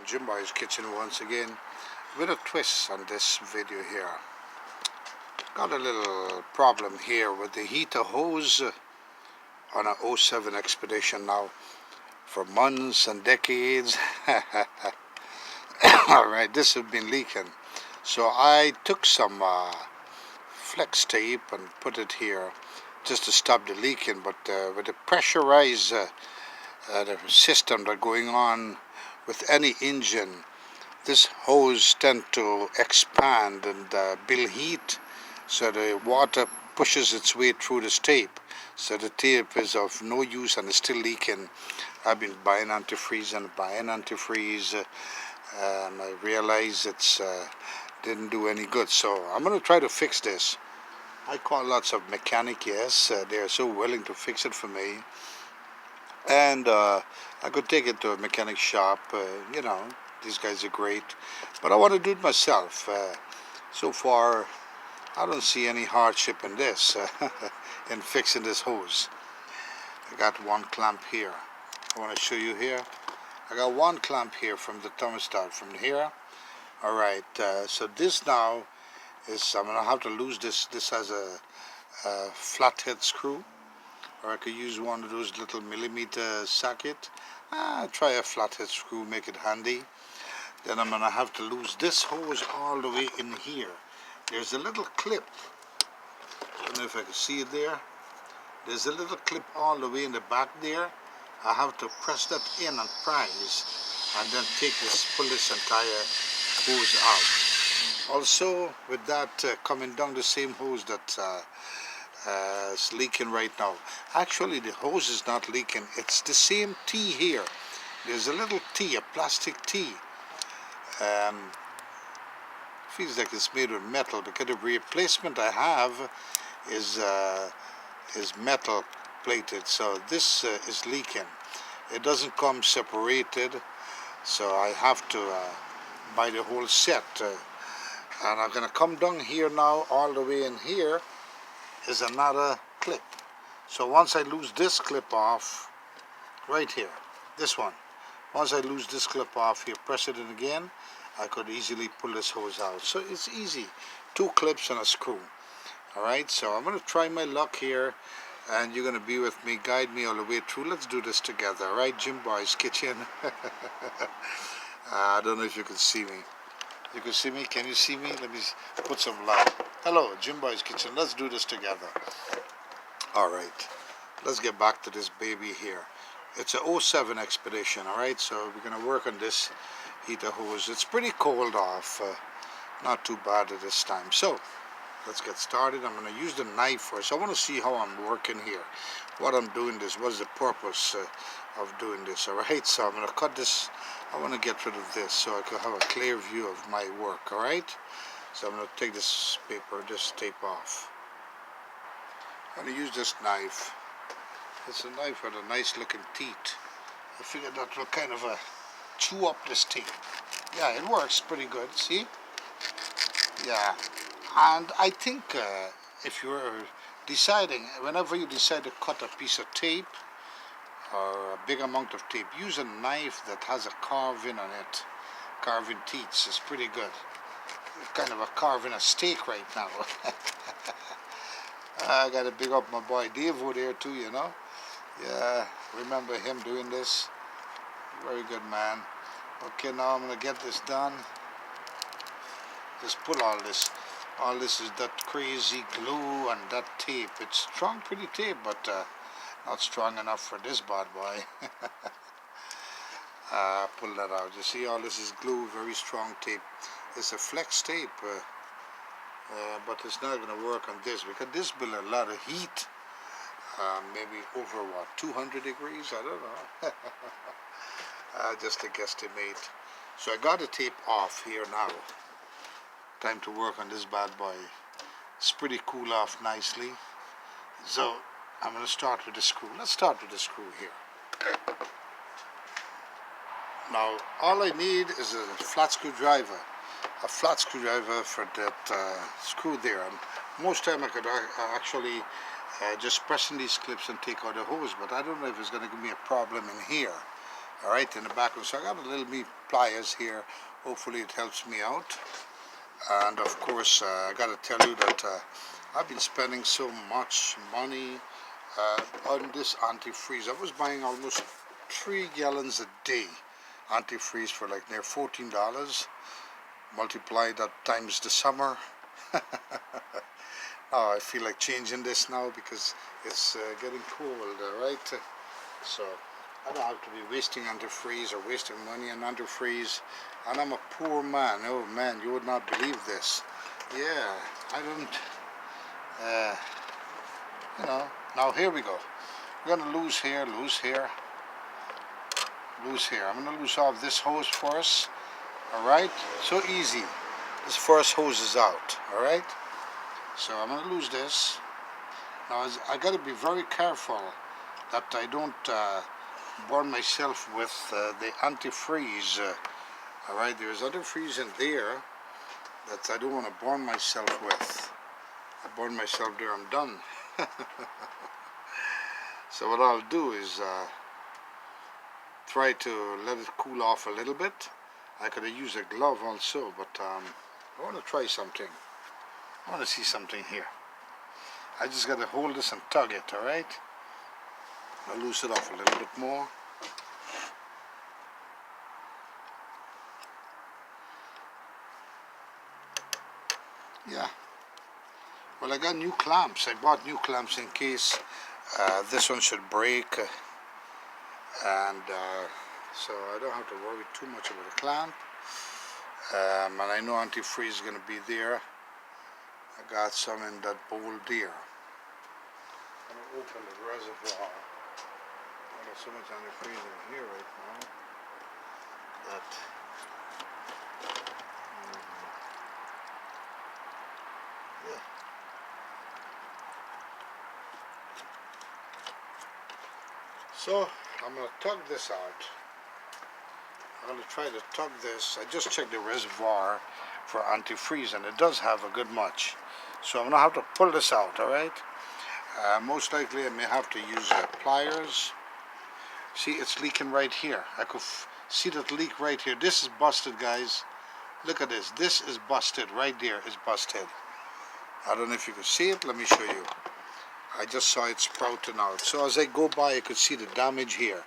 Jim Boy's Kitchen once again with a twist on this video here. Got a little problem here with the heater hose on an '07 Expedition now for months and decades. Alright, this has been leaking. So I took some flex tape and put it here just to stop the leaking, but with the pressurized the system that's going on with any engine, this hose tend to expand and build heat, so the water pushes its way through this tape, so the tape is of no use and it's still leaking. I've been buying antifreeze and I realize it's didn't do any good, so I'm going to try to fix this. I call lots of mechanic, yes, they're so willing to fix it for me, and I could take it to a mechanic shop, you know, these guys are great, but I want to do it myself. So far I don't see any hardship in this, in fixing this hose. I got one clamp here. I want to show you here. I got one clamp here from the thermostat from here. Alright, so this now is, I'm going to have to lose this. This has a flathead screw, or I could use one of those little millimeter socket. Try a flathead screw, make it handy. Then I'm going to have to lose this hose all the way in here. There's a little clip, I don't know if I can see it there. There's a little clip all the way in the back there. I have to press that in and prise, and then pull this entire hose out. Also, with that coming down the same hose that is leaking right now. Actually, the hose is not leaking. It's the same T here. There's a little T, a plastic T. Feels like it's made with metal, because the replacement I have is metal plated, so this is leaking. It doesn't come separated, so I have to buy the whole set. And I'm going to come down here now, all the way in here is another clip. So once I lose this clip off, right here, this one, once I lose this clip off here, press it in again, I could easily pull this hose out. So it's easy, 2 clips and a screw. Alright, so I'm going to try my luck here, and you're going to be with me, guide me all the way through. Let's do this together. Alright, Jim Boy's Kitchen. I don't know if you can see me. You can see me? Can you see me? Let me put some light. Hello, Jim Boy's Kitchen. Let's do this together. Alright, let's get back to this baby here. It's a '07 Expedition, alright? So we're going to work on this heater hose. It's pretty cold off. Not too bad at this time. So let's get started. I'm going to use the knife first. I want to see how I'm working here. What I'm doing this. What is the purpose of doing this? Alright, so I'm going to cut this. I want to get rid of this so I can have a clear view of my work. Alright, so I'm going to take this paper, this tape off. I'm going to use this knife. It's a knife with a nice looking teeth. I figured that will kind of chew up this tape. Yeah, it works pretty good. See? Yeah. And I think if you're deciding, whenever you decide to cut a piece of tape or a big amount of tape, use a knife that has a carving on it. Carving teeth is pretty good. Kind of a carving a steak right now. I gotta big up my boy Dave over there too, you know. Yeah, remember him doing this. Very good man. Okay, now I'm gonna get this done. Just pull all this. All this is that crazy glue and that tape. It's strong, pretty tape, but not strong enough for this bad boy. Pull that out. You see, all this is glue, very strong tape. It's a flex tape, but it's not going to work on this, because this builds a lot of heat. Maybe over what, 200 degrees? I don't know. Just a guesstimate. So I got the tape off here now. Time to work on this bad boy. It's pretty cool off nicely. So I'm going to start with the screw. Let's start with the screw here. Now all I need is a flat screwdriver. A flat screwdriver for that screw there. And most time I could actually just press in these clips and take out the hose, but I don't know if it's going to give me a problem in here. Alright, in the background. So I got a little meat pliers here. Hopefully it helps me out. And of course, I gotta tell you that I've been spending so much money on this antifreeze. I was buying almost 3 gallons a day antifreeze for like near $14. Multiply that times the summer. Oh, I feel like changing this now because it's getting cold, right? So I don't have to be wasting antifreeze or wasting money on antifreeze. And I'm a poor man. Oh man, you would not believe this. Yeah, I don't, you know. Now here we go. We're gonna lose here, lose here, lose here. I'm gonna lose off this hose first. Alright, so easy. This first hose is out, alright? So I'm going to lose this. Now I got to be very careful that I don't burn myself with the antifreeze. Alright, there's antifreeze in there that I don't want to burn myself with. I burn myself there, I'm done. So what I'll do is try to let it cool off a little bit. I could have used a glove also, but I want to try something. I want to see something here. I just got to hold this and tug it, alright? I'll loose it off a little bit more. Yeah. Well, I got new clamps. I bought new clamps in case this one should break. And so I don't have to worry too much about the clamp. And I know antifreeze is going to be there. I got some in that bowl there. I'm going to open the reservoir. There's so much antifreeze in here right now that yeah. So I'm going to tug this out. I'm going to try to tug this. I just checked the reservoir for antifreeze and it does have a good much. So I'm going to have to pull this out, alright? Most likely I may have to use pliers. See, it's leaking right here. I could see that leak right here. This is busted, guys. Look at this. This is busted. Right there is busted. I don't know if you can see it. Let me show you. I just saw it sprouting out. So as I go by, I could see the damage here.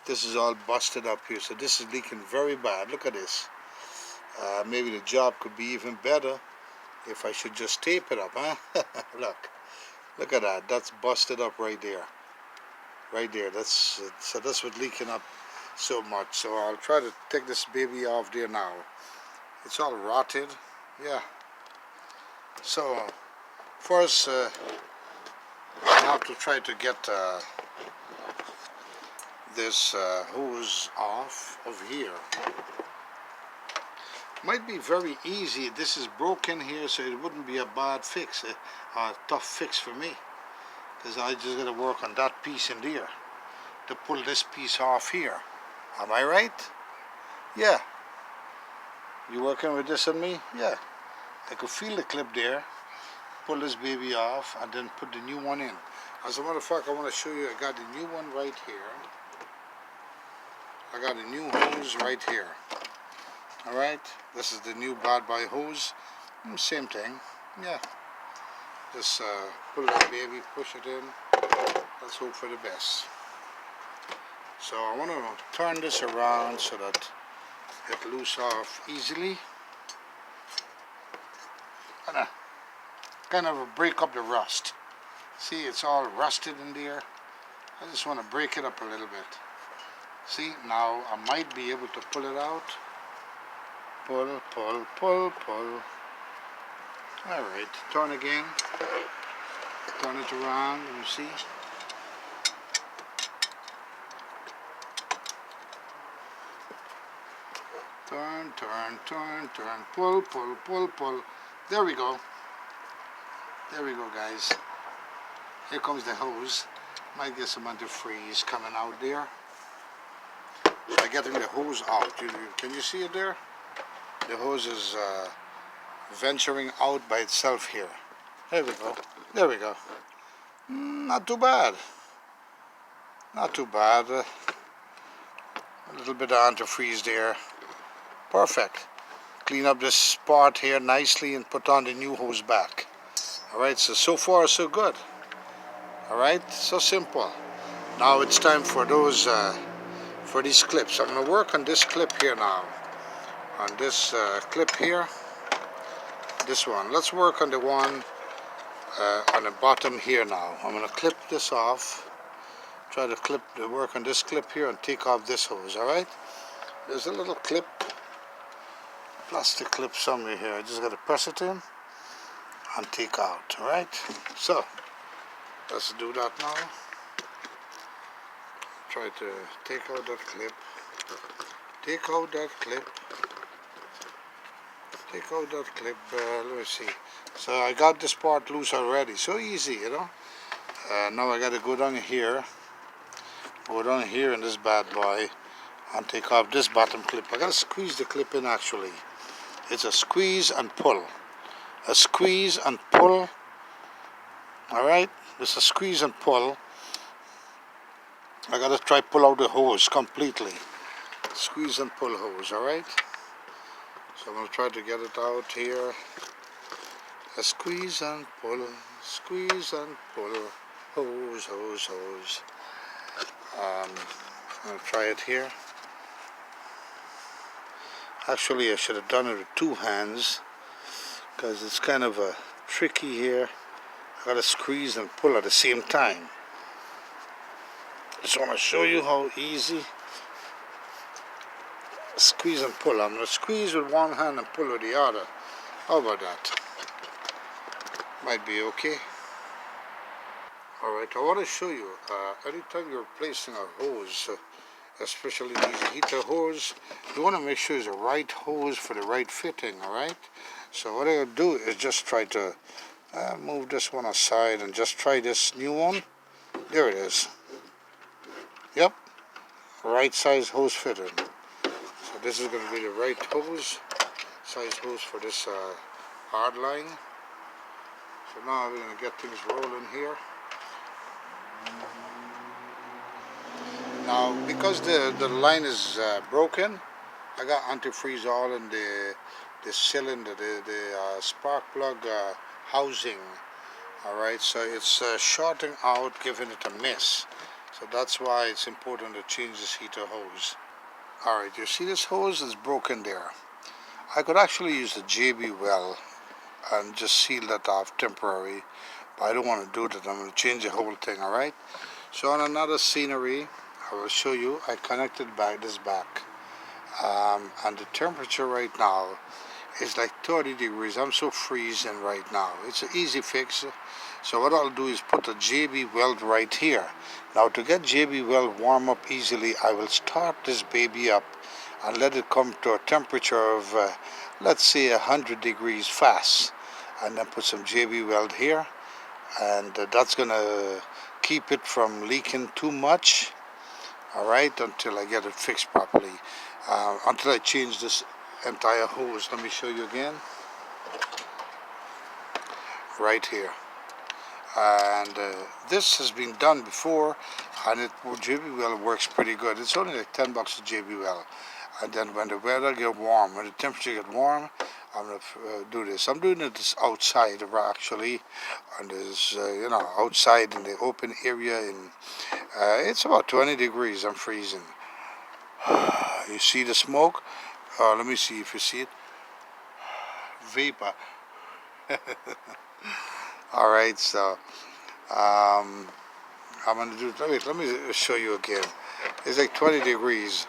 This is all busted up here. So this is leaking very bad. Look at this. Maybe the job could be even better if I should just tape it up, huh? Look at that. That's busted up right there. Right there. So that's what's leaking up so much. So I'll try to take this baby off there now. It's all rotted. Yeah. So first I have to try to get this hose off of here. Might be very easy. This is broken here, so it wouldn't be a bad fix, a tough fix for me, because I just got to work on that piece in there to pull this piece off here. Am I right? Yeah. You working with this on me? Yeah. I could feel the clip there. Pull this baby off and then put the new one in. As a matter of fact, I want to show you. I got the new one right here. I got a new hose right here. Alright, this is the new Bad Boy hose. Same thing. Yeah. Just pull that baby, push it in. Let's hope for the best. So I want to turn this around so that it loose off easily. And kind of break up the rust. See, it's all rusted in there. I just want to break it up a little bit. See, now I might be able to pull it out. Pull, pull, pull, pull. Alright, turn again. Turn it around, you see. Turn, turn, turn, turn. Pull, pull, pull, pull. There we go. There we go, guys. Here comes the hose. Might get some antifreeze coming out there. By getting the hose out, can you see it there? The hose is venturing out by itself here. There we go. There we go. Not too bad. Not too bad. A little bit of antifreeze there. Perfect. Clean up this spot here nicely and put on the new hose back. Alright, so far so good. Alright, so simple. Now it's time for for these clips. I'm going to work on this clip here now. On this clip here. This one. Let's work on the one on the bottom here now. I'm going to clip this off. Try to work on this clip here and take off this hose. Alright? There's a little clip. Plastic clip somewhere here. I just got to press it in and take out. Alright? So, let's do that now. Try to take out that clip. Take out that clip. Take out that clip. Let me see. So I got this part loose already. So easy, you know. Now I got to go down here. Go down here in this bad boy and take off this bottom clip. I got to squeeze the clip in actually. It's a squeeze and pull. A squeeze and pull. Alright? It's a squeeze and pull. I got to try pull out the hose completely. Squeeze and pull hose, alright? So I'm going to try to get it out here. A squeeze and pull. Squeeze and pull. Hose, hose, hose. I'm going to try it here. Actually, I should have done it with two hands because it's kind of tricky here. I got to squeeze and pull at the same time. Just want to show you how easy. Squeeze and pull. I'm going to squeeze with one hand and pull with the other. How about that? Might be okay. Alright, I want to show you, anytime you're placing a hose, especially these heater hose, you want to make sure it's the right hose for the right fitting, alright? So what I'll do is just try to move this one aside and just try this new one. There it is. Yep, right size hose fitting. So this is going to be the right hose, size hose for this hard line. So now we're going to get things rolling here. Now, because the line is broken, I got antifreeze all in the cylinder, the spark plug housing. Alright, so it's shorting out, giving it a miss. So that's why it's important to change this heater hose. Alright, you see this hose is broken there. I could actually use the JB Well and just seal that off temporary, but I don't want to do that. I'm going to change the whole thing, alright? So on another scenery, I will show you, I connected this back. And the temperature right now is like 30 degrees. I'm so freezing right now. It's an easy fix. So what I'll do is put a JB Weld right here. Now to get JB Weld warm up easily, I will start this baby up and let it come to a temperature of, let's say 100 degrees fast. And then put some JB Weld here. And that's going to keep it from leaking too much. Alright, until I get it fixed properly. Until I change this entire hose. Let me show you again. Right here. And this has been done before, and JB Weld works pretty good. It's only like $10 a JB Weld. And then when the weather get warm, when the temperature get warm, I'm going to do this. I'm doing it outside actually, and this, outside in the open area. It's about 20 degrees. I'm freezing. You see the smoke? Let me see if you see it. Vapor. All right, so I'm going to do. Let me show you again. It's like 20 degrees.